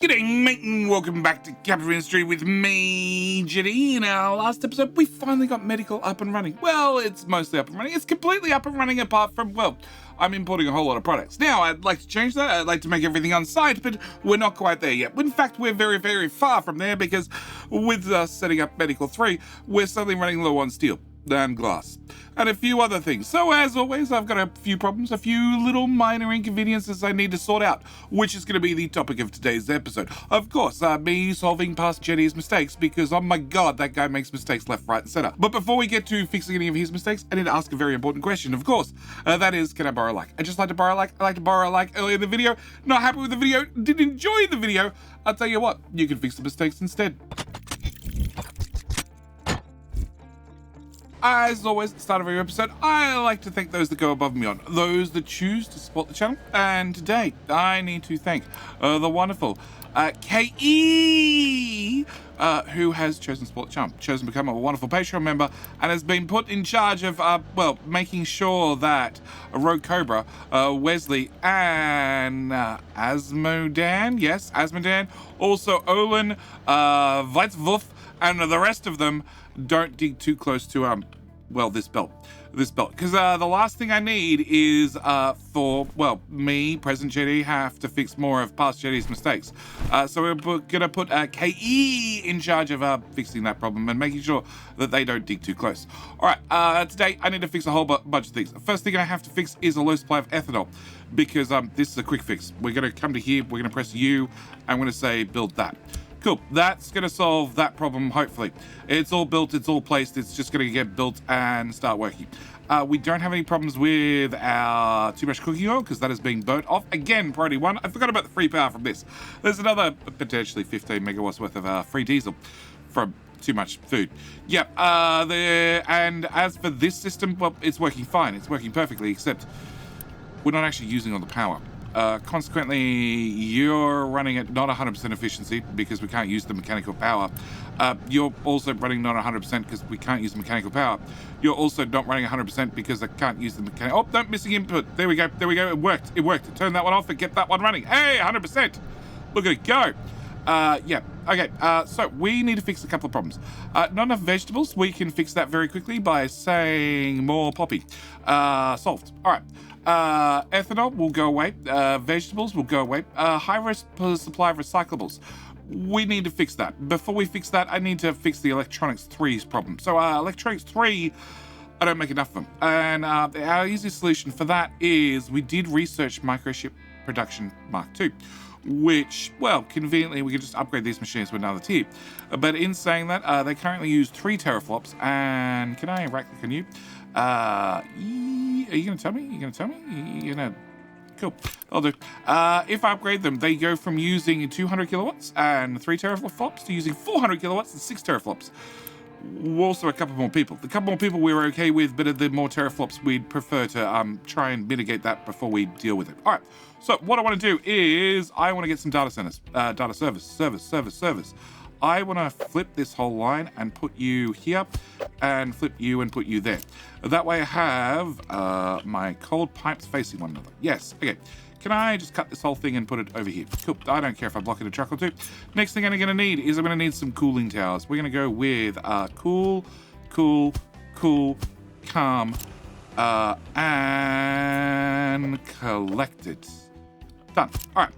G'day mate and welcome back to Capital Industry with me, Jetty. In our last episode, we finally got medical up and running. Well, it's mostly up and running. It's completely up and running apart from, well, I'm importing a whole lot of products. Now, I'd like to change that. I'd like to make everything on site, but we're not quite there yet. In fact, we're very, very far from there because with us setting up Medical 3, we're suddenly running low on steel and glass and a few other things. So as always, I've got a few problems, a few little minor inconveniences I need to sort out, which is going to be the topic of today's episode. Of course, me solving past Jetty's mistakes because, oh my god, that guy makes mistakes left, right and center. But before we get to fixing any of his mistakes, I need to ask a very important question, of course. That is, can I borrow a like? I just like to borrow a like. I like to borrow a like earlier in the video. Not happy with the video, didn't enjoy the video. I'll tell you what, you can fix the mistakes instead. As always, at the start of every episode, I like to thank those that go above and beyond, those that choose to support the channel. And today, I need to thank the wonderful K.E., who has chosen to support the channel, chosen to become a wonderful Patreon member, and has been put in charge of, making sure that Rogue Cobra, Wesley, and Asmodan, yes, Asmodan, also Olin, Weitzwolf, and the rest of them don't dig too close to, this belt. Because the last thing I need is me, President Jetty, have to fix more of past Jetty's mistakes. So we're going to put KE in charge of fixing that problem and making sure that they don't dig too close. All right, today I need to fix a whole bunch of things. The first thing I have to fix is a low supply of ethanol because this is a quick fix. We're going to come to here, we're going to press U, I'm going to say build that. Cool, that's going to solve that problem, hopefully. It's all built, it's all placed, it's just going to get built and start working. We don't have any problems with our too much cooking oil, because that is being burnt off. Again, priority 1, I forgot about the free power from this. There's another potentially 15 megawatts worth of free diesel from too much food. Yep, and as for this system, well, it's working fine, it's working perfectly, except we're not actually using all the power. Consequently, you're running at not 100% efficiency because we can't use the mechanical power. You're also running not 100% because we can't use the mechanical power. You're also not running 100% because I can't use the mechanical... Oh, no, missing input. There we go. It worked. Turn that one off and get that one running. Hey, 100%. Look at it go. Okay, so we need to fix a couple of problems. Not enough vegetables. We can fix that very quickly by saying more poppy. Solved. All right. Ethanol will go away. Vegetables will go away. High risk supply of recyclables. We need to fix that. Before we fix that, I need to fix the Electronics 3's problem. So Electronics 3, I don't make enough of them. And our easy solution for that is we did research microchip production Mark II, which, well, conveniently, we could just upgrade these machines with another tier. But in saying that, they currently use 3 teraflops. And can I right-click on you? Are you going to tell me? You're going to... Cool. I'll do. If I upgrade them, they go from using 200 kilowatts and 3 teraflops to using 400 kilowatts and 6 teraflops. Also, a couple more people. The couple more people we were okay with, but the more teraflops, we'd prefer to try and mitigate that before we deal with it. All right. So what I want to do is I want to get some data centers. Data service. I want to flip this whole line and put you here and flip you and put you there. That way I have my cold pipes facing one another. Yes, okay. Can I just cut this whole thing and put it over here? Cool, I don't care if I block it a truck or two. Next thing I'm going to need is I'm going to need some cooling towers. We're going to go with cool, calm, and collected. Done, all right.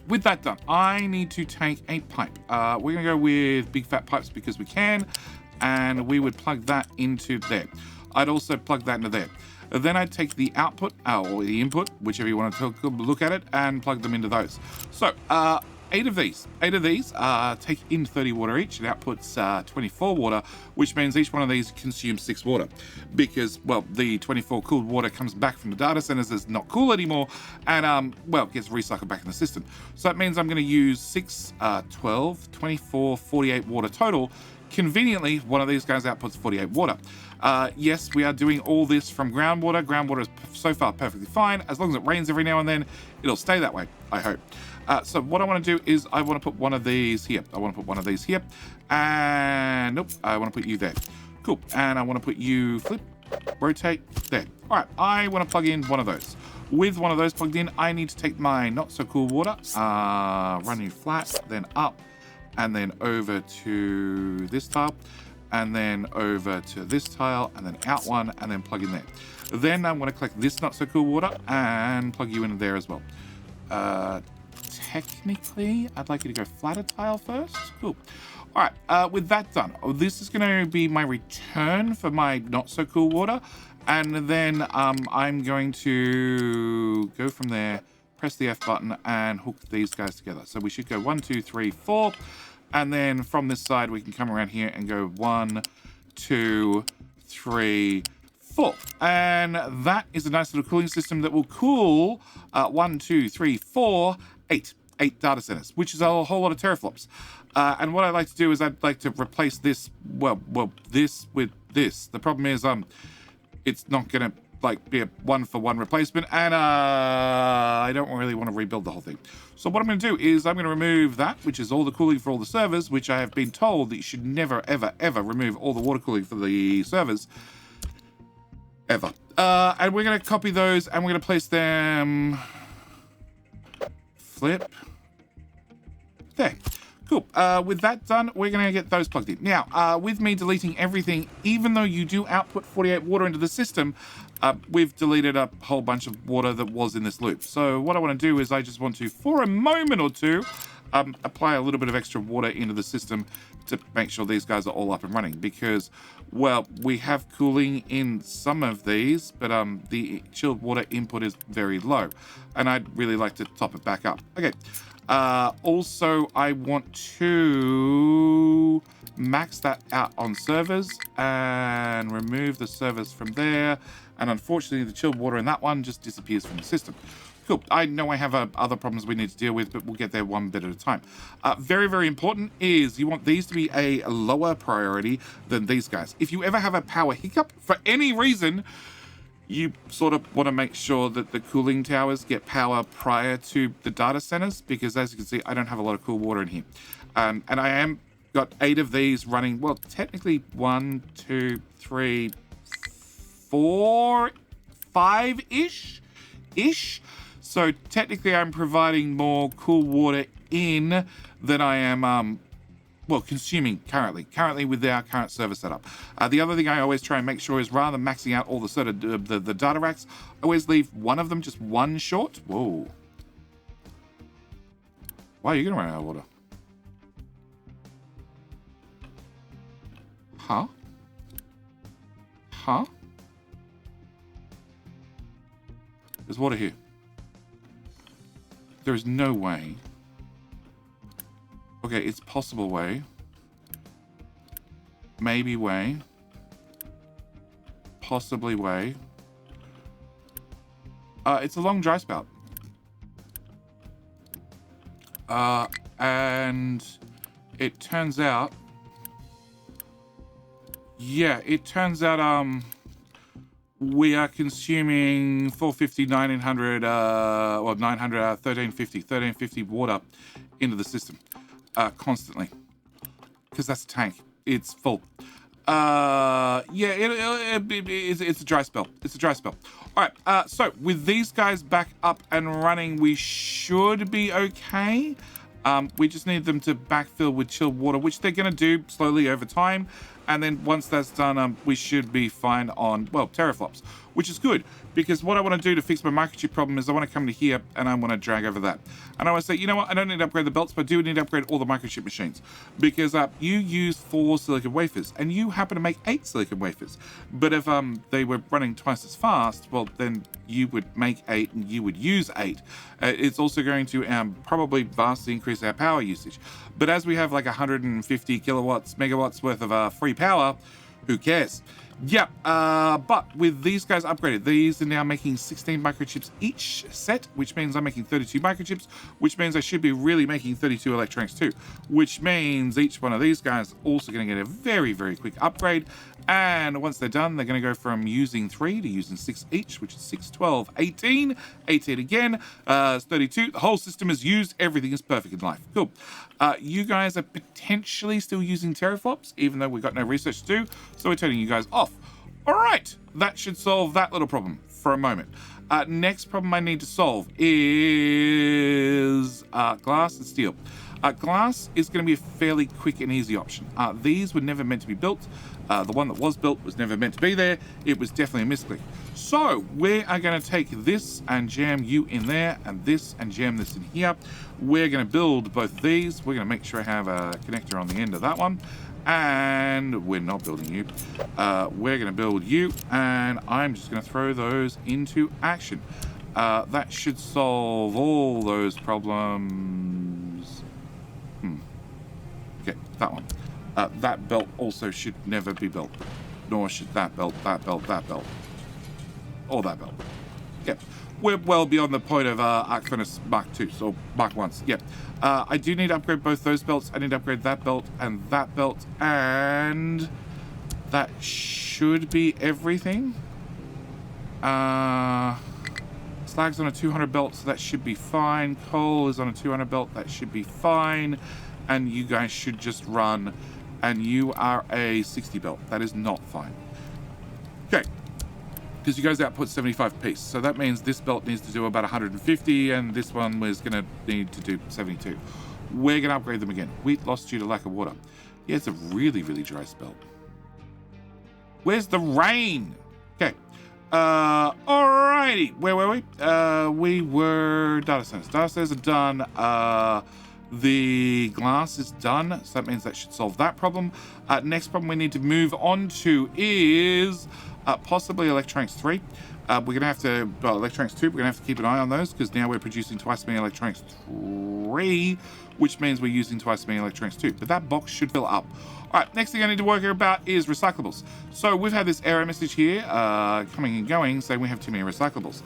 With that done, I need to take a pipe. We're going to go with big fat pipes because we can, and we would plug that into there. I'd also plug that into there. Then I'd take the output, or the input, whichever you want to look at it, and plug them into those. So, 8 of these take in 30 water each. It outputs 24 water, which means each one of these consumes 6 water. Because, well, the 24 cooled water comes back from the data centers as not cool anymore, and, gets recycled back in the system. So that means I'm going to use 6, 12, 24, 48 water total. Conveniently, one of these guys outputs 48 water. Yes, we are doing all this from groundwater. Groundwater is so far perfectly fine. As long as it rains every now and then, it'll stay that way, I hope. So what I want to do is I want to put one of these here. And nope, I want to put you there. Cool. And I want to put you flip, rotate, there. All right, I want to plug in one of those. With one of those plugged in, I need to take my not so cool water, run you flat, then up, and then over to this tile, and then over to this tile, and then out one, and then plug in there. Then I'm going to collect this not so cool water and plug you in there as well. Technically, I'd like you to go flatter tile first. Cool. All right, with that done, this is going to be my return for my not so cool water. And then I'm going to go from there, press the F button and hook these guys together. So we should go 1, 2, 3, 4. And then from this side, we can come around here and go 1, 2, 3, 4. And that is a nice little cooling system that will cool 1, 2, 3, 4, 8. 8 data centers, which is a whole lot of teraflops. And what I'd like to do is I'd like to replace this, well, this with this. The problem is it's not going to like be a one-for-one replacement, and I don't really want to rebuild the whole thing. So what I'm going to do is I'm going to remove that, which is all the cooling for all the servers, which I have been told that you should never, ever, ever remove all the water cooling for the servers. Ever. And we're going to copy those, and we're going to place them... Flip. There. Cool. With that done, we're going to get those plugged in. Now, with me deleting everything, even though you do output 48 water into the system, we've deleted a whole bunch of water that was in this loop. So what I want to do is I just want to, for a moment or two, apply a little bit of extra water into the system to make sure these guys are all up and running. Because, well, we have cooling in some of these, but the chilled water input is very low. And I'd really like to top it back up. Okay. Also, I want to max that out on servers and remove the servers from there. And unfortunately, the chilled water in that one just disappears from the system. Cool. I know I have other problems we need to deal with, but we'll get there one bit at a time. Very, very important is you want these to be a lower priority than these guys. If you ever have a power hiccup for any reason, you sort of want to make sure that the cooling towers get power prior to the data centers, because as you can see, I don't have a lot of cool water in here. And I am got 8 of these running. Well, technically 1, 2, 3, 4, 5-ish. So technically I'm providing more cool water in than I am, well, consuming currently with our current server setup. The other thing I always try and make sure is rather than maxing out all the sort of the data racks, I always leave one of them just one short. Whoa. Why are you going to run out of water? Huh? Huh? There's water here. There is no way. Okay, it's possible way. Maybe way. Possibly way. It's a long dry spout. And it turns out... Yeah, it turns out, we are consuming 450, 900, or 900, 1350 water into the system constantly, because that's a tank. It's full. Yeah, it's a dry spell. It's a dry spell. All right. So with these guys back up and running, we should be okay. We just need them to backfill with chilled water, which they're going to do slowly over time. And then once that's done, we should be fine on, well, teraflops, which is good, because what I want to do to fix my microchip problem is I want to come to here and I want to drag over that. And I want to say, you know what, I don't need to upgrade the belts, but I do need to upgrade all the microchip machines, because you use 4 silicon wafers and you happen to make 8 silicon wafers. But if they were running twice as fast, well, then you would make 8 and you would use 8. It's also going to probably vastly increase our power usage. But as we have like 150 kilowatts, megawatts worth of free power, who cares? Yeah, but with these guys upgraded, these are now making 16 microchips each set, which means I'm making 32 microchips, which means I should be really making 32 electronics too, which means each one of these guys also going to get a very, very quick upgrade. And once they're done, they're going to go from using 3 to using 6 each, which is 6, 12, 18, 18 again, 32. The whole system is used. Everything is perfect in life. Cool. You guys are potentially still using teraflops, even though we've got no research to do. So we're turning you guys off. All right. That should solve that little problem for a moment. Next problem I need to solve is glass and steel. Glass is going to be a fairly quick and easy option. These were never meant to be built. The one that was built was never meant to be there. It was definitely a misclick. So we are going to take this and jam you in there, and this and jam this in here. We're going to build both of these. We're going to make sure I have a connector on the end of that one. And we're not building you. We're going to build you, and I'm just going to throw those into action. That should solve all those problems. Okay, that one. That belt also should never be built. Nor should that belt, that belt, that belt. Or that belt. Yep. We're well beyond the point of Arc Furnace Mark 2s or Mark 1s. Yep. I do need to upgrade both those belts. I need to upgrade that belt and that belt. And that should be everything. Slag's on a 200 belt, so that should be fine. Coal is on a 200 belt. That should be fine. And you guys should just run. And you are a 60 belt. That is not fine. Okay. Because you guys output 75 piece. So that means this belt needs to do about 150, and this one was going to need to do 72. We're going to upgrade them again. Wheat lost due to lack of water. Yeah, it's a really, really dry spell. Where's the rain? Okay. Alrighty. Where were we? We were data centers. Data centers are done. The glass is done, so that means that should solve that problem. Next problem we need to move on to is possibly electronics 3. We're going to have to, well, electronics 2, we're going to have to keep an eye on those because now we're producing twice as many electronics 3, which means we're using twice as many electronics 2. But that box should fill up. All right, next thing I need to work about is recyclables. So we've had this error message here coming and going saying we have too many recyclables.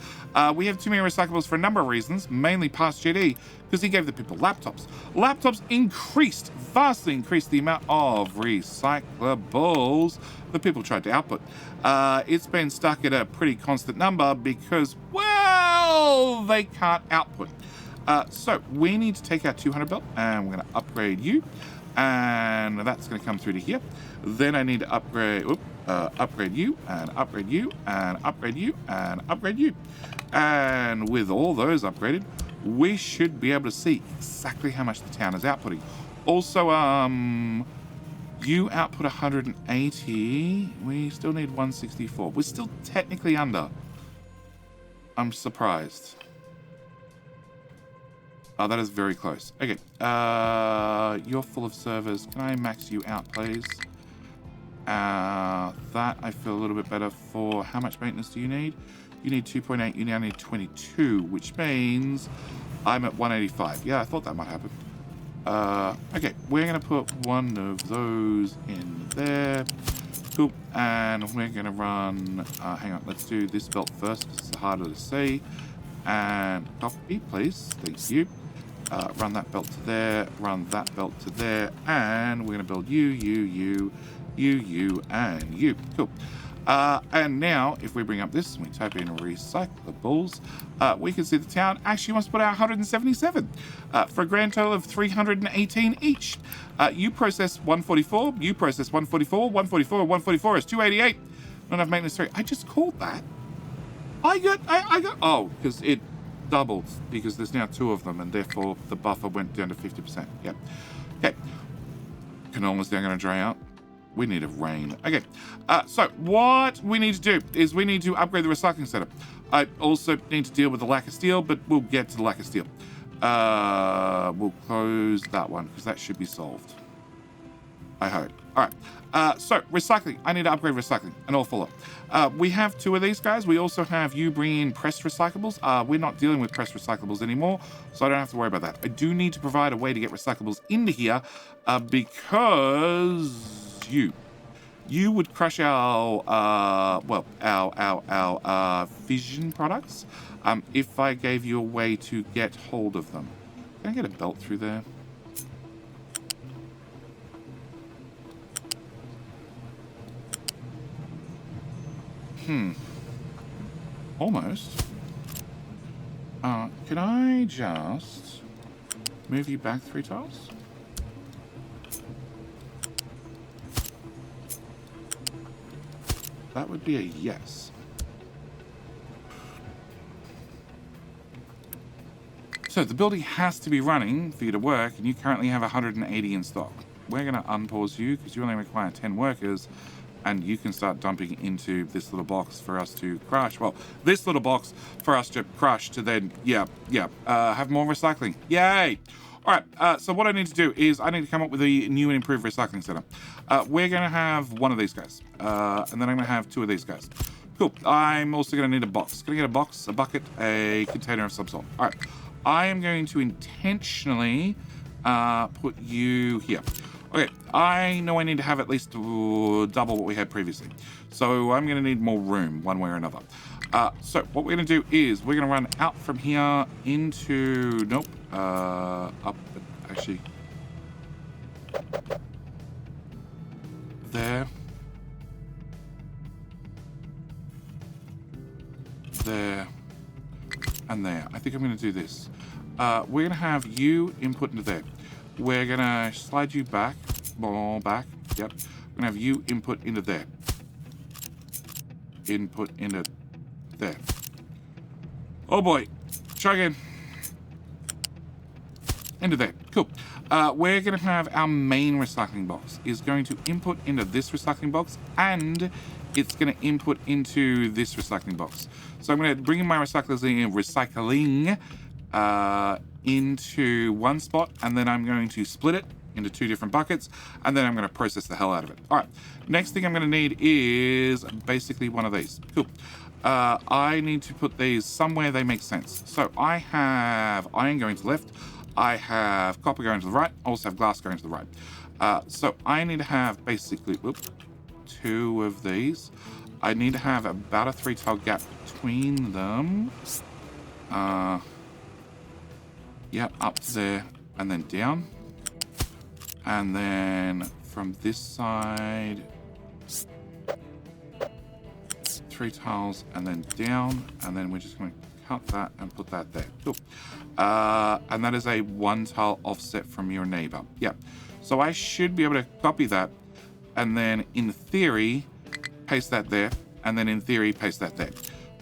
We have too many recyclables for a number of reasons, mainly past JD, because he gave the people laptops. Laptops vastly increased the amount of recyclables that people tried to output. It's been stuck at a pretty constant number because, well, they can't output. So we need to take our 200 belt and we're going to upgrade you. And that's going to come through to here. Then I need to upgrade you, and upgrade you, and upgrade you, and upgrade you. And with all those upgraded, we should be able to see exactly how much the town is outputting. Also, you output 180. We still need 164. We're still technically under. I'm surprised. Oh, that is very close. Okay. You're full of servers. Can I max you out, please? That I feel a little bit better for. How much maintenance do you need? You need 2.8. You now need 22, which means I'm at 185. Yeah, I thought that might happen. Okay, we're going to put one of those in there. Cool. And we're going to run... hang on, let's do this belt first because it's harder to see. And copy, please. Thank you. Run that belt to there, run that belt to there, and we're going to build you, and you. Cool. And now, if we bring up this and we type in recyclables, we can see the town actually wants to put out 177 for a grand total of 318 each. You process 144, you process 144, 144 is 288. Not enough maintenance 3. I just called that. I got, oh, because it doubled because there's now 2 of them and therefore the buffer went down to 50%. Yep. Okay. Canola's now going to dry out. We need a rain. Okay. So what we need to do is we need to upgrade the recycling setup. I also need to deal with the lack of steel, but we'll get to the lack of steel. We'll close that one because that should be solved. I hope. All right. So recycling. I need to upgrade recycling and all follow. We have 2 of these guys. We also have you bring in pressed recyclables. We're not dealing with pressed recyclables anymore, so I don't have to worry about that. I do need to provide a way to get recyclables into here because you would crush our fission products if I gave you a way to get hold of them. Can I get a belt through there? Almost. Can I just move you back 3 tiles? That would be a yes. So the building has to be running for you to work, and you currently have 180 in stock. We're going to unpause you because you only require 10 workers, and you can start dumping into this little box for us to crush. Well, this little box for us to crush to then, have more recycling. Yay! All right, so what I need to do is I need to come up with a new and improved recycling center. We're going to have one of these guys, and then I'm going to have two of these guys. Cool. I'm also going to need a box. Going to get a box, a bucket, a container of some sort. All right. I am going to intentionally put you here. Okay, I know I need to have at least double what we had previously. So I'm going to need more room one way or another. So what we're going to do is we're going to run out from here into... Nope. Up, actually. There. There. And there. I think I'm going to do this. We're going to have you input into there. We're going to slide you back. More back. Yep. We're going to have you input into there. Input into there. Oh boy. Try again. Into there. Cool. We're going to have our main recycling box is going to input into this recycling box, and it's going to input into this recycling box. So I'm going to bring in my recycling into one spot, and then I'm going to split it into two different buckets, and then I'm going to process the hell out of it. All right. Next thing I'm going to need is basically one of these. Cool. I need to put these somewhere they make sense. So I have iron going to the left. I have copper going to the right. I also have glass going to the right. So I need to have basically two of these. I need to have about a 3-tile gap between them. Yeah, up there and then down. And then from this side, 3 tiles and then down. And then we're just going to cut that and put that there. Cool. And that is a 1-tile offset from your neighbor. Yeah. So I should be able to copy that. And then in theory, paste that there. And then in theory, paste that there.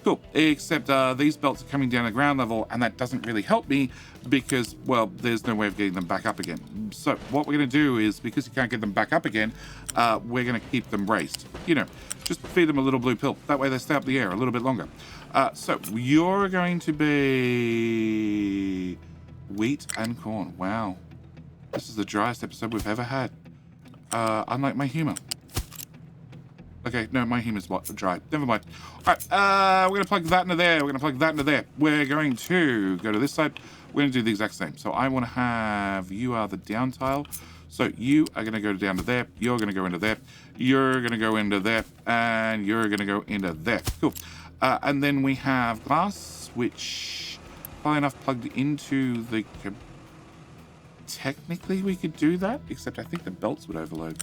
Cool. Except these belts are coming down to ground level, and that doesn't really help me because, well, there's no way of getting them back up again. So what we're going to do is, because you can't get them back up again, we're going to keep them raised. You know, just feed them a little blue pill. That way they stay up the air a little bit longer. So you're going to be wheat and corn. Wow. This is the driest episode we've ever had. Unlike my humor. Okay, no, my humor's dry. Never mind. All right, we're going to plug that into there. We're going to plug that into there. We're going to go to this side. We're going to do the exact same. So I want to have you are the down tile. So you are going to go down to there. You're going to go into there. You're going to go into there. And you're going to go into there. Cool. And then we have glass, which probably enough plugged into the... Technically, we could do that, except I think the belts would overload.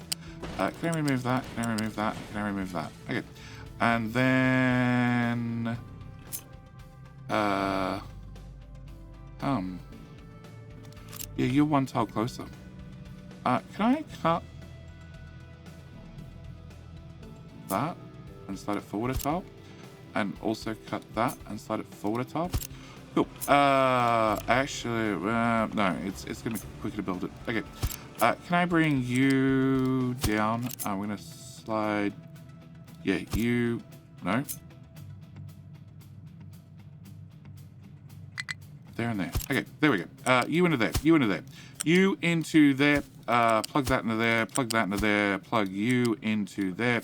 Can I remove that? Can I remove that? Can I remove that? Okay. And then... Yeah, you're 1 tile closer. Can I cut that and slide it forward a tile? And also cut that and slide it forward a tile? Cool. Actually, no, it's going to be quicker to build it. Okay. Can I bring you down? I'm going to slide... Yeah, you... No. There and there. Okay, there we go. You into there. You into there. You into there. Plug that into there. Plug that into there. Plug you into there.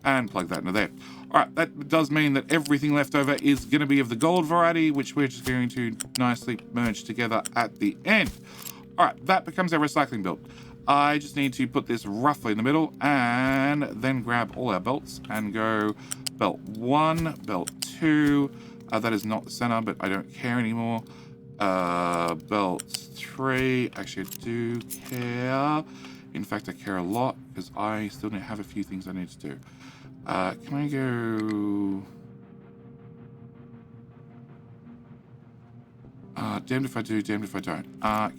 And plug that into there. All right, that does mean that everything left over is going to be of the gold variety, which we're just going to nicely merge together at the end. All right, that becomes our recycling belt. I just need to put this roughly in the middle and then grab all our belts and go belt 1, belt 2. That is not the center, but I don't care anymore. Belt 3. Actually, I do care. In fact, I care a lot because I still have a few things I need to do. Can I go... damned if I do, damned if I don't.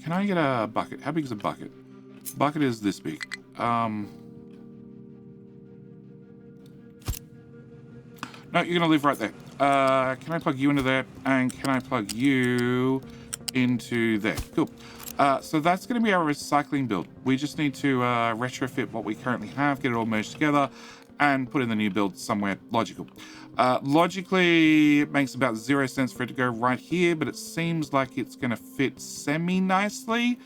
Can I get a bucket? How big is a bucket? Bucket is this big. No, you're going to live right there. Can I plug you into there? And can I plug you into there. Cool. So that's going to be our recycling build. We just need to retrofit what we currently have, get it all merged together, and put in the new build somewhere logical. Logically, it makes about 0 sense for it to go right here, but it seems like it's going to fit semi-nicely.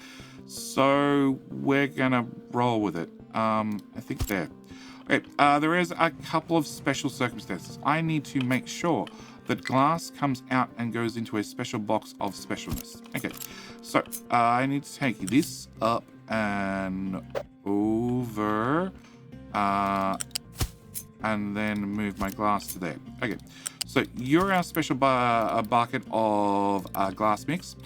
So we're going to roll with it. I think there. Okay, there is a couple of special circumstances. I need to make sure that glass comes out and goes into a special box of specialness. Okay, so I need to take this up and over, and then move my glass to there. Okay, so you're our special bucket of glass mix.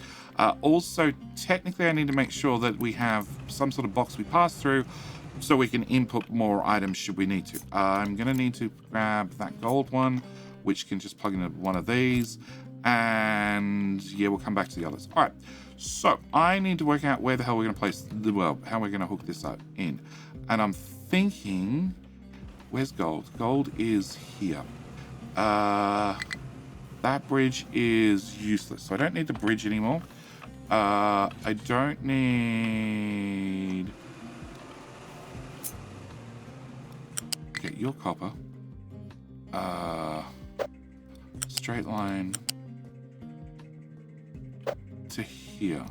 Also, technically, I need to make sure that we have some sort of box we pass through so we can input more items should we need to. I'm going to need to grab that gold one, which can just plug into one of these, and yeah, we'll come back to the others. All right, so I need to work out where the hell we're going to place how we're going to hook this up in. And I'm thinking, where's gold? Gold is here. That bridge is useless, so I don't need the bridge anymore. I don't need... Okay, your copper. Straight line to here.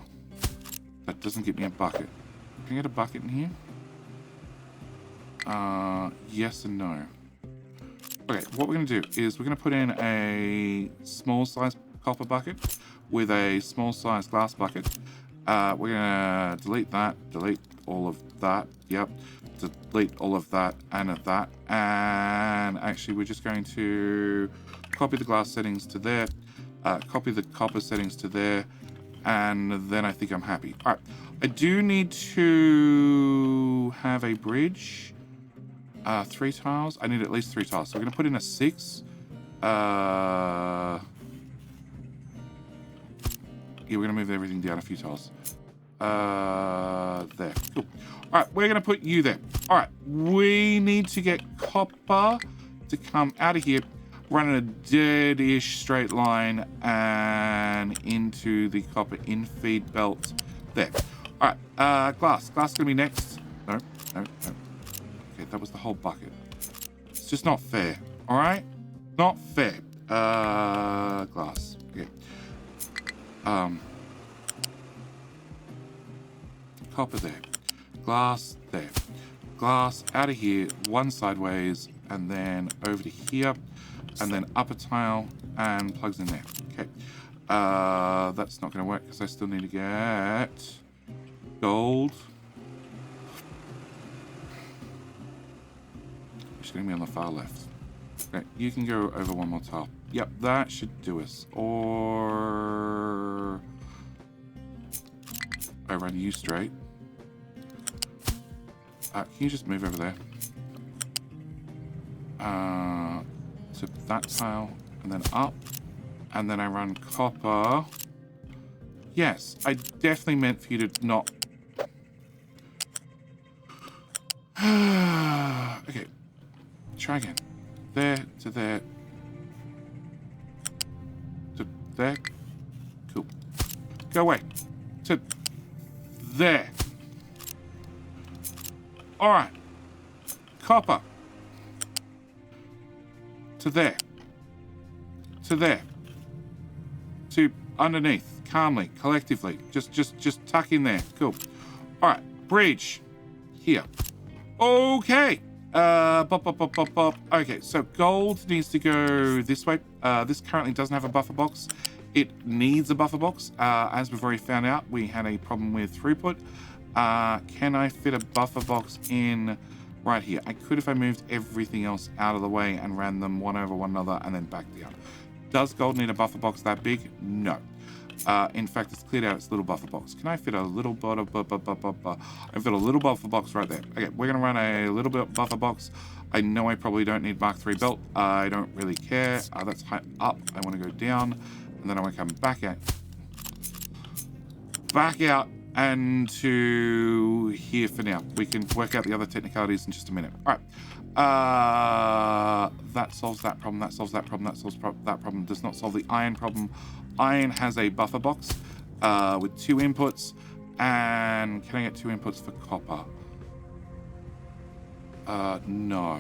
That doesn't get me a bucket. Can I get a bucket in here? Yes and no. Okay, what we're going to do is we're going to put in a small size copper bucket with a small size glass bucket. We're going to delete that, delete all of that. Yep. Delete all of that and of that. And actually, we're just going to copy the glass settings to there, copy the copper settings to there, and then I think I'm happy. All right. I do need to have a bridge. 3 tiles. I need at least 3 tiles. So we're going to put in a 6. Yeah, we're going to move everything down a few tiles. There. Cool. All right, we're going to put you there. All right, we need to get copper to come out of here, run a dead-ish straight line and into the copper infeed belt there. All right, glass. Glass going to be next. No. Okay, that was the whole bucket. It's just not fair. All right? Not fair. Glass. Okay. Copper there. Glass there. Glass out of here, one sideways, and then over to here, and then up a tile, and plugs in there. Okay. That's not going to work because I still need to get gold. It's going to be on the far left. Okay, you can go over one more tile. Yep, that should do us. Or I run you straight. Can you just move over there? To that tile, and then up, and then I run copper. Yes, I definitely meant for you to not... Okay, try again. There to there. To there. Cool. Go away. To there. All right. Copper. To there. To there. To underneath. Calmly. Collectively. Just tuck in there. Cool. All right. Bridge. Here. Okay. Okay, so gold needs to go this way. This currently doesn't have a buffer box. It needs a buffer box. As we've already found out, we had a problem with throughput. Can I fit a buffer box in right here? I could if I moved everything else out of the way and ran them one over one another and then back down. Does gold need a buffer box that big? No. In fact, it's cleared out its little buffer box. Can I fit a little I fit a little buffer box right there. Okay, we're going to run a little bit buffer box. I know I probably don't need Mark III belt. I don't really care. That's high up. I want to go down. And then I want to come back out. Back out and to here for now. We can work out the other technicalities in just a minute. All right. That solves that problem. That solves that problem. That solves that problem. Does not solve the iron problem. Iron has a buffer box. with 2 inputs. And can I get 2 inputs for copper? No.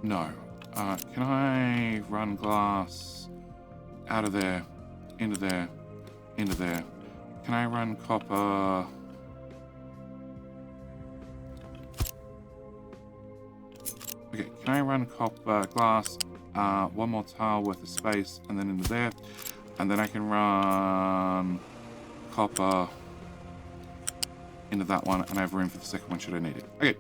No. Can I run glass out of there, into there, into there? Can I run copper? Okay, can I run copper, glass, 1 more tile worth of space, and then into there? And then I can run copper into that one, and I have room for the second one should I need it. Okay,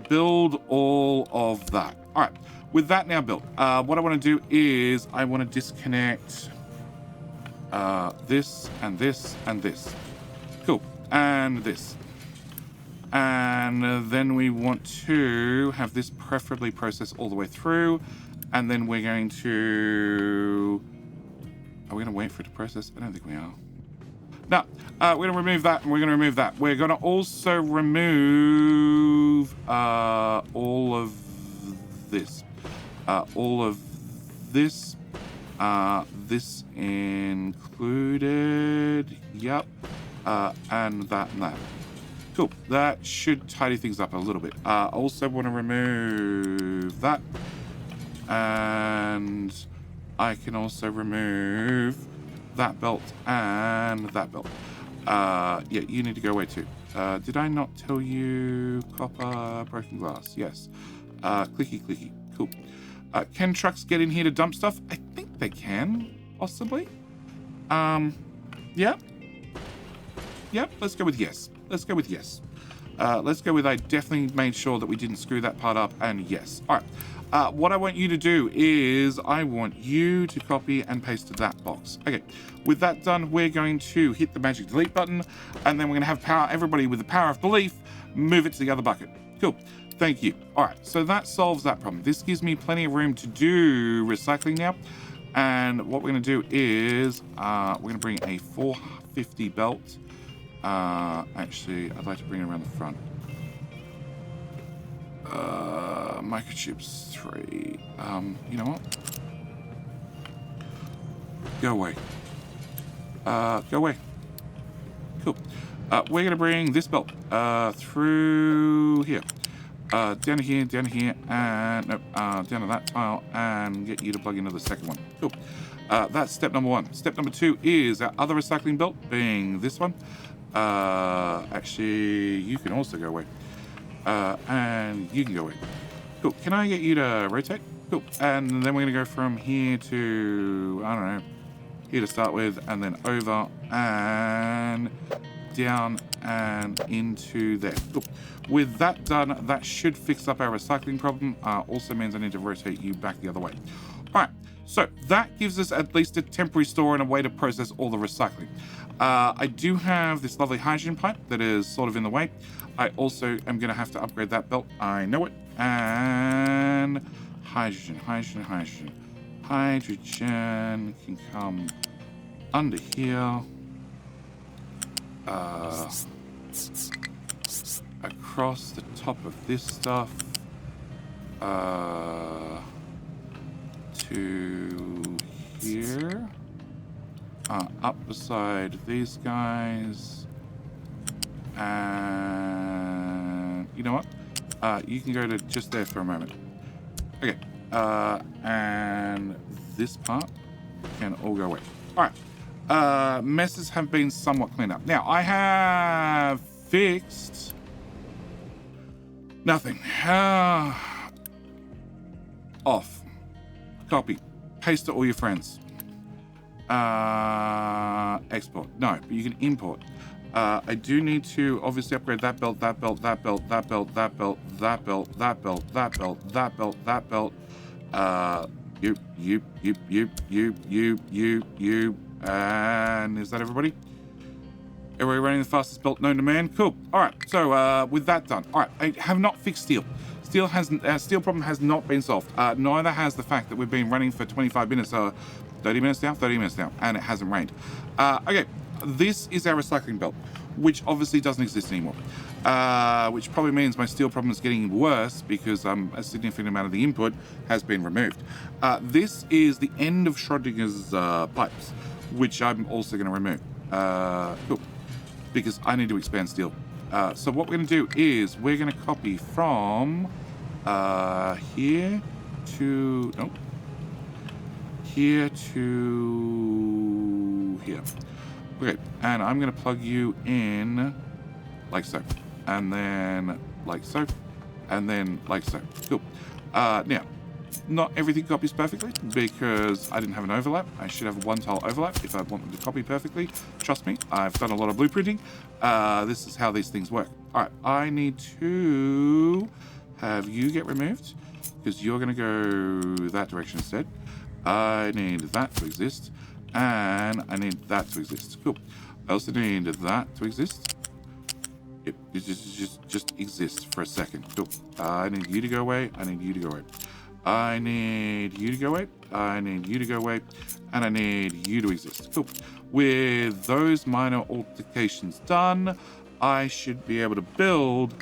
build all of that. All right, with that now built, what I want to do is I want to disconnect this and this and this. Cool, and this. And then we want to have this preferably process all the way through, and then we're going to... Are we going to wait for it to process? I don't think we are. No, we're going to remove that, and we're going to remove that. We're going to also remove all of this. All of this. This included. Yep. And that and that. Cool. That should tidy things up a little bit. Also want to remove that. And I can also remove that belt and that belt. Yeah, you need to go away too. Did I not tell you copper, broken glass? Yes. Clicky, clicky. Cool. Can trucks get in here to dump stuff? I think they can, possibly. Yeah. Yep, let's go with yes. Let's go with yes. Let's go with I definitely made sure that we didn't screw that part up, and yes. All right. What I want you to do is I want you to copy and paste to that box. Okay, with that done, we're going to hit the magic delete button, and then we're going to have power, everybody with the power of belief, move it to the other bucket. Cool. Thank you. All right, so that solves that problem. This gives me plenty of room to do recycling now. And what we're going to do is we're going to bring a 450 belt. Actually, I'd like to bring it around the front. Microchips 3. You know what? Go away. Go away. Cool. We're gonna bring this belt through here. Down to here, and no, down to that tile, and get you to plug into the second one. Cool. That's step number 1. Step number 2 is our other recycling belt, being this one. Actually, you can also go away. And you can go away. Cool. Can I get you to rotate? Cool. And then we're going to go from here to, I don't know, here to start with, and then over and down and into there. Cool. With that done, that should fix up our recycling problem. Also means I need to rotate you back the other way. All right. So that gives us at least a temporary store and a way to process all the recycling. I do have this lovely hydrogen pipe that is sort of in the way. I also am going to have to upgrade that belt. I know it. And hydrogen can come under here. Across the top of this stuff. To here. Up beside these guys. And you know what? You can go to just there for a moment. Okay. And this part can all go away. All right. Messes have been somewhat cleaned up. Now, I have fixed nothing. Off. Copy. Paste to all your friends. Export. No, but you can import. I do need to obviously upgrade that belt, that belt, that belt, that belt, that belt, that belt, that belt, that belt, that belt, that belt. You. And is that everybody? Everybody running the fastest belt known to man? Cool. All right. So with that done. All right. I have not fixed steel. Steel problem has not been solved. Neither has the fact that we've been running for 25 minutes. 30 minutes now, and it hasn't rained. Okay, this is our recycling belt. which obviously doesn't exist anymore. Which probably means my steel problem is getting worse because a significant amount of the input has been removed. This is the end of Schrodinger's pipes, which I'm also going to remove. Cool. Because I need to expand steel. So what we're going to do is we're going to copy from here to... Nope. Here to here. Okay, and I'm going to plug you in like so. And then like so. And then like so. Cool. Now, not everything copies perfectly because I didn't have an overlap. I should have a one tile overlap if I want them to copy perfectly. Trust me, I've done a lot of blueprinting. This is how these things work. All right, I need to have you get removed because you're going to go that direction instead. I need that to exist, and I need that to exist. Cool. I also need that to exist. Yep, it just exists for a second. Cool. I need you to go away. I need you to go away. I need you to go away. I need you to go away, and I need you to exist. Cool. With those minor altercations done, I should be able to build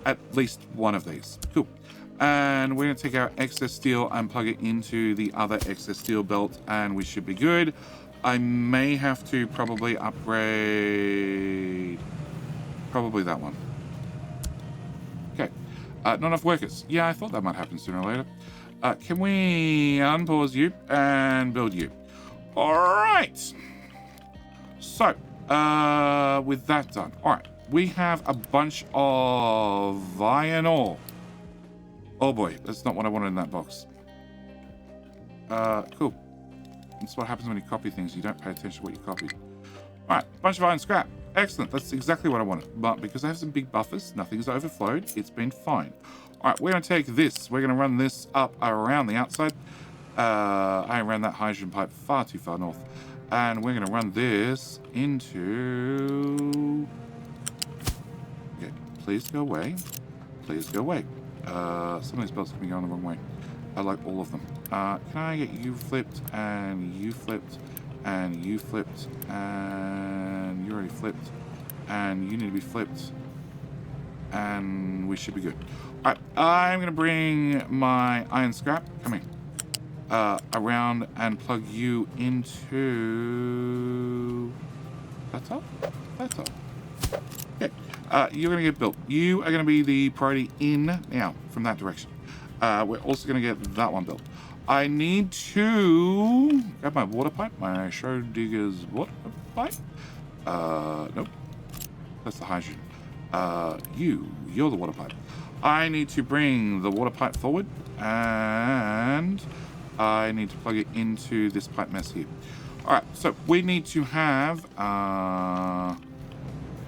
at least one of these. Cool. And we're going to take our excess steel and plug it into the other excess steel belt, and we should be good. I may have to probably upgrade... Probably that one. Okay. Not enough workers. Yeah, I thought that might happen sooner or later. Can we unpause you and build you? All right. So, with that done. All right. We have a bunch of iron ore. Oh boy, that's not what I wanted in that box. Cool. That's what happens when you copy things. You don't pay attention to what you copied. Alright, bunch of iron scrap. Excellent, that's exactly what I wanted. But because I have some big buffers, nothing's overflowed. It's been fine. Alright, we're going to take this. We're going to run this up around the outside. I ran that hydrogen pipe far too far north. And we're going to run this into... Okay, please go away. Please go away. Some of these belts can be going the wrong way. I like all of them. Can I get you flipped, and you flipped, and you flipped, and you already flipped, and you need to be flipped, and we should be good. Alright, I'm going to bring my iron scrap, come here, around and plug you into... That's up? That's up. Okay. You're going to get built. You are going to be the priority in now from that direction. We're also going to get that one built. I need to grab my water pipe, my Schrodinger's water pipe. Nope. That's the hydrogen. You're the water pipe. I need to bring the water pipe forward, and I need to plug it into this pipe mess here. All right, so we need to have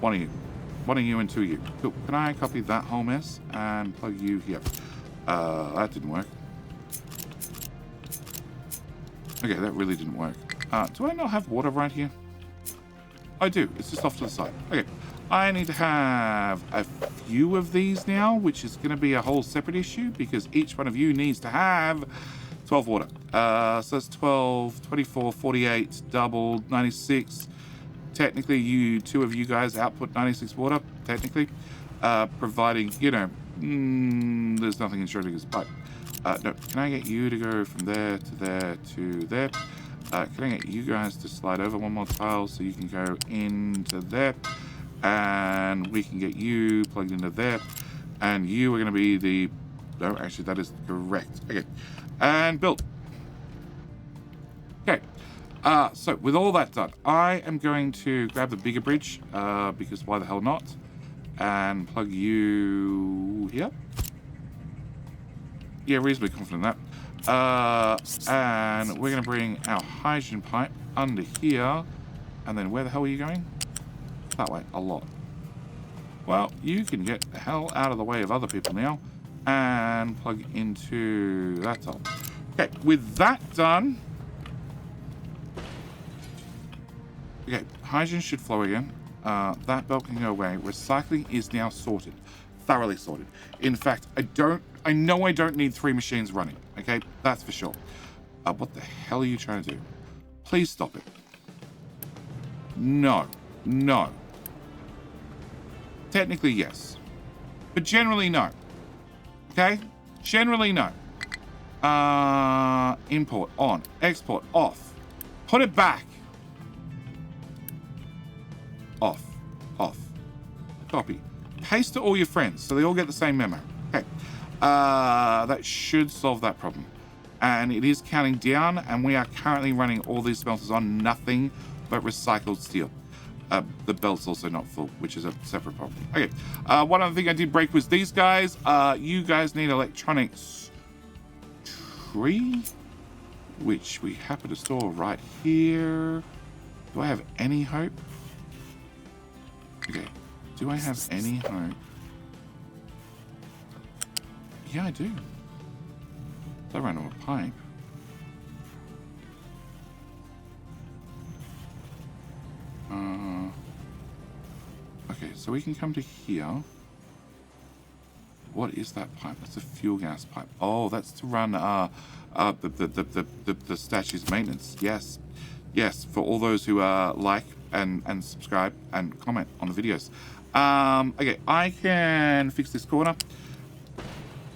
one of you. One of you and two of you. Cool. Can I copy that whole mess and plug you here? That didn't work. Okay, that really didn't work. Do I not have water right here? I do. It's just off to the side. Okay. I need to have a few of these now, which is going to be a whole separate issue because each one of you needs to have 12 water. So that's 12, 24, 48, doubled, 96. Technically, two of you guys output 96 water, technically, providing, you know, there's nothing in Schrodinger's pipe. No, can I get you to go from there to there to there? Can I get you guys to slide over one more tile so you can go into there? And we can get you plugged into there. And you are going to be the... No, actually, that is correct. Okay. And built. Okay. So with all that done, I am going to grab the bigger bridge, because why the hell not? And plug you here. Yeah, reasonably confident in that. And we're going to bring our hydrogen pipe under here. And then where the hell are you going? That way, a lot. Well, you can get the hell out of the way of other people now and plug into that hole. Okay, with that done... Okay, hydrogen should flow again. That belt can go away. Recycling is now sorted. Thoroughly sorted. In fact, I know I don't need 3 machines running. Okay, that's for sure. What the hell are you trying to do? Please stop it. No. No. technically yes. But generally no. Okay? Generally no. Import on. Export off. Put it back. Off. Off. Copy. Paste to all your friends so they all get the same memo. Okay. That should solve that problem. And it is counting down, and we are currently running all these smelters on nothing but recycled steel. The belt's also not full, which is a separate problem. Okay. One other thing I did break was these guys. You guys need electronics tree, which we happen to store right here. Do I have any hope? Okay. Do I have any hope? Yeah, I do. I ran out of pipe. Okay, so we can come to here. What is that pipe? That's a fuel gas pipe. Oh, that's to run the statue's maintenance. Yes, yes. For all those who like and subscribe and comment on the videos. Okay, I can fix this corner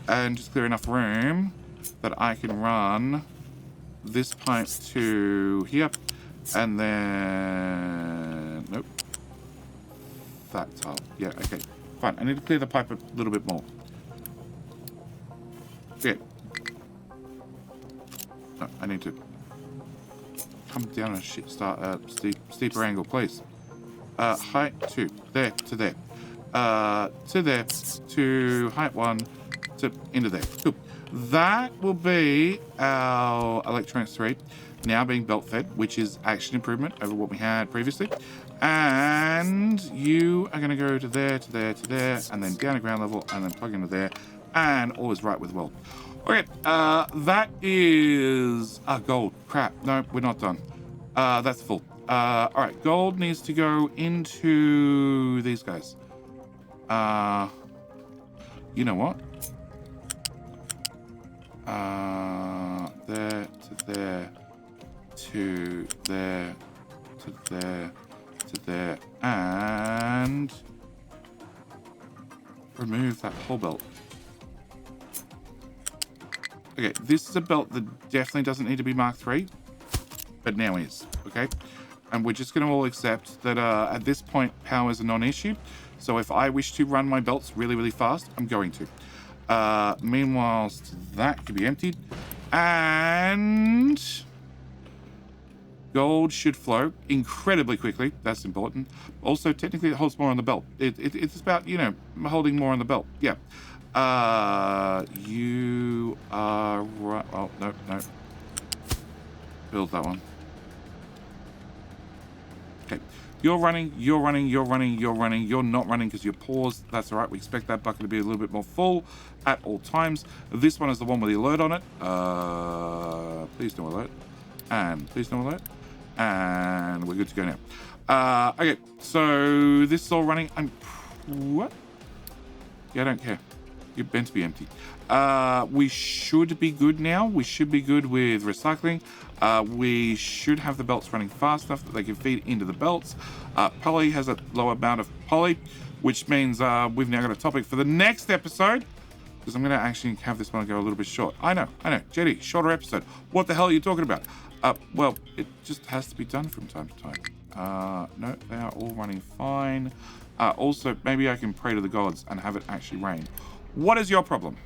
and just clear enough room that I can run this pipe to here, and then nope. That's up. Yeah, okay. Fine. I need to clear the pipe a little bit more. Okay. No, I need to come down a steeper angle, please. Height 2. There to there. To there. To height 1. To into there. Cool. That will be our electronics 3 now being belt fed, which is action improvement over what we had previously. And you are going to go to there, to there, to there, and then down to ground level, and then plug into there, and all is right with weld. Okay, that is gold. Crap, no, we're not done. That's full. All right, gold needs to go into these guys. You know what? There to there, to there, to there, to there, and remove that whole belt. Okay, this is a belt that definitely doesn't need to be Mark III, but now is, okay? And we're just going to all accept that at this point, power is a non-issue. So if I wish to run my belts really, really fast, I'm going to. Meanwhile, that can be emptied. And gold should flow incredibly quickly. That's important. Also, technically, it holds more on the belt. It's about, you know, holding more on the belt. Yeah. You are right. Oh, no, no. Build that one. Okay. You're running, you're running, you're running, you're running. You're not running because you're paused. That's all right. We expect that bucket to be a little bit more full at all times. This one is the one with the alert on it. Please no alert. And please no alert. And we're good to go now. Okay, so this is all running. What? Yeah, I don't care. You're meant to be empty. We should be good now. We should be good with recycling. We should have the belts running fast enough that they can feed into the belts. Poly has a low amount of poly, which means we've now got a topic for the next episode, because I'm going to actually have this one go a little bit short. I know. JD, shorter episode. What the hell are you talking about? Well, it just has to be done from time to time. No, they are all running fine. Also, maybe I can pray to the gods and have it actually rain. What is your problem?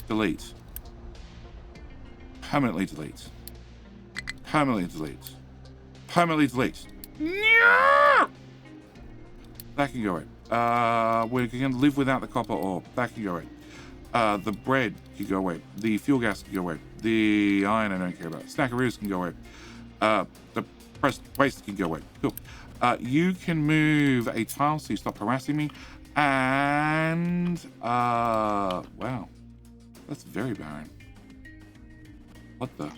Delete. Permanently delete. Permanently delete. Permanently delete. No! That can go in. We're going to live without the copper ore. That can go in. The bread can go away. The fuel gas can go away. The iron I don't care about. Snackaroos can go away. The pressed waste can go away. Cool. You can move a tile so you stop harassing me. And wow, that's very barren. What the?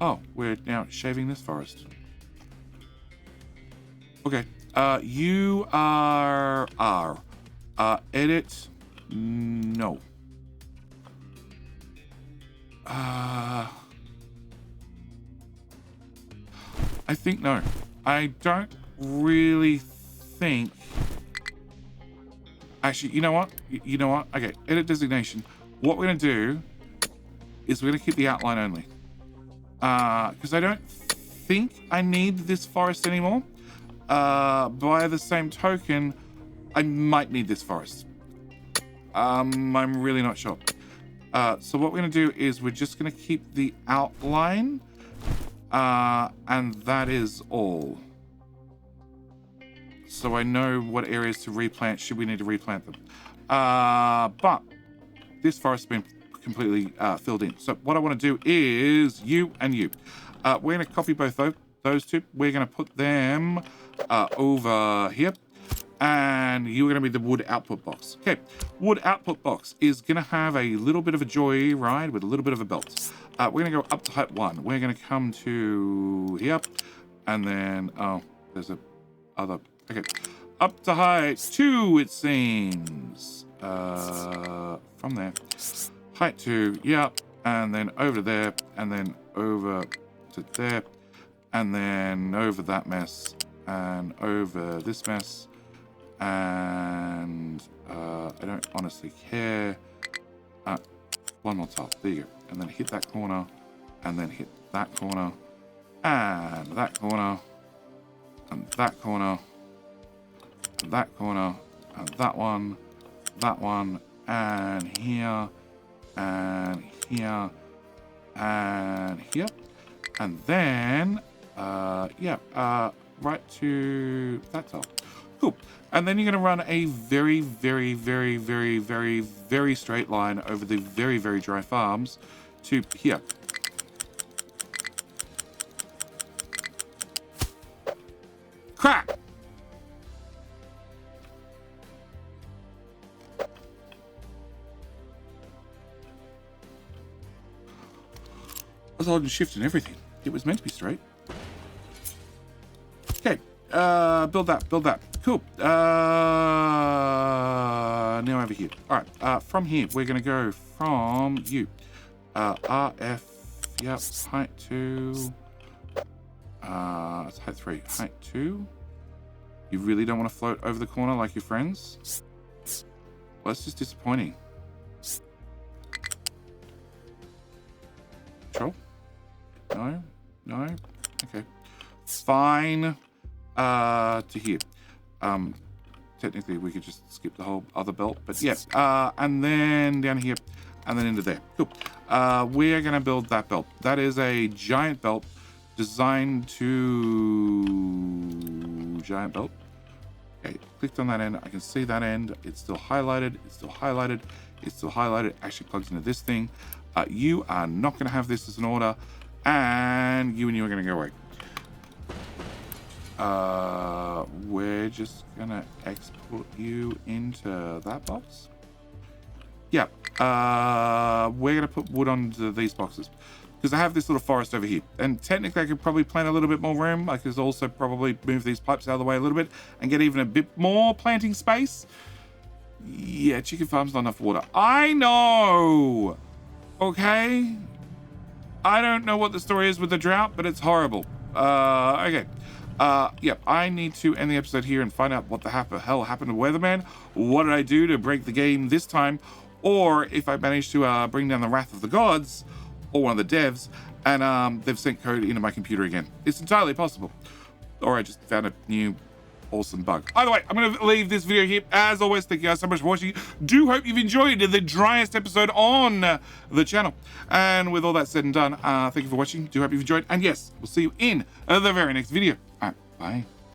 Oh, we're now shaving this forest. Okay. You are edit. No. I think no. I don't really think Actually, you know what? You know what? Okay, edit designation. What we're going to do is we're going to keep the outline only. Because I don't think I need this forest anymore. By the same token, I might need this forest. I'm really not sure. So what we're going to do is we're just going to keep the outline. And that is all. So I know what areas to replant should we need to replant them. But this forest has been completely filled in. So what I want to do is you and you. We're going to copy both those two. We're going to put them over here. And you're going to be the wood output box. Okay, wood output box is going to have a little bit of a joy ride with a little bit of a belt. We're going to go up to height 1. We're going to come to here. And then, oh, there's a other... Okay, up to height 2, it seems. From there. Height 2, yeah. And then over to there. And then over to there. And then over that mess. And over this mess. And I don't honestly care. One more tile. There you go. And then hit that corner. And then hit that corner. And that corner. And that corner. And that corner. And that one. That one. And here. And here. And here. And then, right to that tile. Cool. And then you're going to run a very, very, very, very, very, very straight line over the very, very dry farms to here. Crap! I was holding shift and everything. It was meant to be straight. Okay. Build that. Cool. Now over here. All right. From here, we're going to go from you. RF. Yep. Height 2. It's height 3. Height 2. You really don't want to float over the corner like your friends? Well, that's just disappointing. Control? No. No. Okay. Fine. To here. Technically we could just skip the whole other belt, but yeah. And then down here, and then into there. Cool. We're gonna build that belt. That is a giant belt designed to giant belt. Okay, clicked on that end. I can see that end. It's still highlighted. It's still highlighted. It's still highlighted. It actually plugs into this thing. You are not gonna have this as an order, and you are gonna go away. We're just gonna export you into that box. Yeah. We're gonna put wood onto these boxes because I have this little forest over here, and technically I could probably plant a little bit more room. I could also probably move these pipes out of the way a little bit and get even a bit more planting space. Yeah, chicken farm's not enough water. I know. Okay. I don't know what the story is with the drought, but it's horrible. Okay. I need to end the episode here and find out what the hell happened to Weatherman. What did I do to break the game this time? Or if I managed to bring down the wrath of the gods, or one of the devs, and they've sent code into my computer again. It's entirely possible. Or I just found a new awesome bug. Either way, I'm going to leave this video here. As always, thank you guys so much for watching. Do hope you've enjoyed the driest episode on the channel. And with all that said and done, thank you for watching. Do hope you've enjoyed. And yes, we'll see you in the very next video. All right, bye.